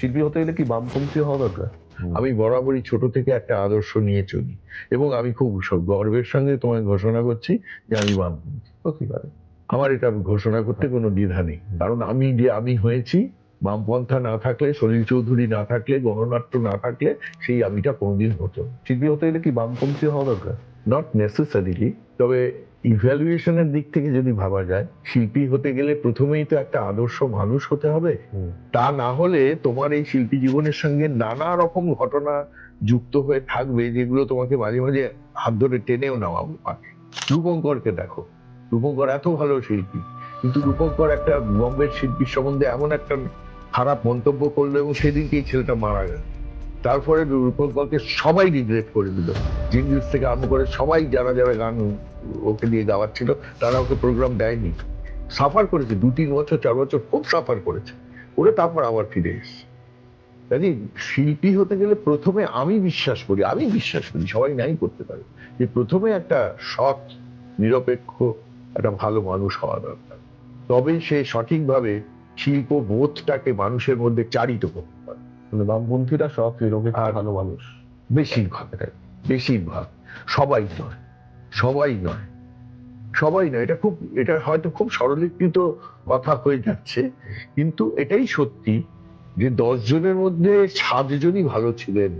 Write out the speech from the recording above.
শিল্পী হতে গেলে কি বামপন্থী হওয়া দরকার? আমি বরাবরই ছোট থেকে একটা আদর্শ নিয়ে চলি এবং আমি খুব গর্বের সঙ্গে তোমায় ঘোষণা করছি যে আমি বামপন্থী। হতে পারে। আমার এটা ঘোষণা করতে কোনো দ্বিধা নেই, কারণ আমি হয়েছি, বামপন্থা না থাকলে, সলিল চৌধুরী না থাকলে, গণনাট্য না থাকলে সেই আমিটা কোনোদিন হতো না। শিল্পী হতে গেলে কি বামপন্থী হওয়া দরকার? নট নেসেসারিলি, তবে ইভ্যালুয়েশনের দিক থেকে যদি ভাবা যায়, শিল্পী হতে গেলে প্রথমেই তো একটা আদর্শ মানুষ হতে হবে। তা না হলে তোমার এই শিল্পী জীবনের সঙ্গে নানা রকম ঘটনা যুক্ত হয়ে থাকবে, যেগুলো তোমাকে মাঝে মাঝে হাত ধরে টেনেও নেওয়া পারে। রূপঙ্করকে দেখো, রূপঙ্কর এত ভালো শিল্পী, কিন্তু রূপঙ্কর একটা বম্বের শিল্পীর সম্বন্ধে এমন একটা খারাপ মন্তব্য করলো এবং সেদিনকে এই ছেলেটা মারা গেল। তারপরে রূপঙ্করকে সবাই রিগ্রেট করে দিল, জিঙ্গিস থেকে আরম্ভ করে সবাই, যারা যারা গান ওকে দিয়ে গাওয়াচ্ছিল তারা ওকে প্রোগ্রাম দেয়নি। সাফার করেছে 2-3 বছর 4 বছর, খুব সাফার করেছে ওরে, তারপর আবার ফিরে এসেছে। কাজে শিল্পী হতে গেলে প্রথমে আমি বিশ্বাস করি, সবাই নাই করতে পারে, যে প্রথমে একটা সৎ, নিরপেক্ষ, একটা ভালো মানুষ হওয়া দরকার। তবে সে সঠিকভাবে শিল্প বোধটাকে মানুষের মধ্যে চারিত করতে পারে। মানে বামপন্থীরা সব নিরপেক্ষ আর ভালো মানুষ। বেশিরভাগ, সবাই নয়, সবাই নয়, সবাই নয়। এটা হয়তো খুব সরলীকৃত কথা হয়ে যাচ্ছে, কিন্তু এটাই সত্যি যে 10 জনের মধ্যে 7 জনই ভালো ছিলেন।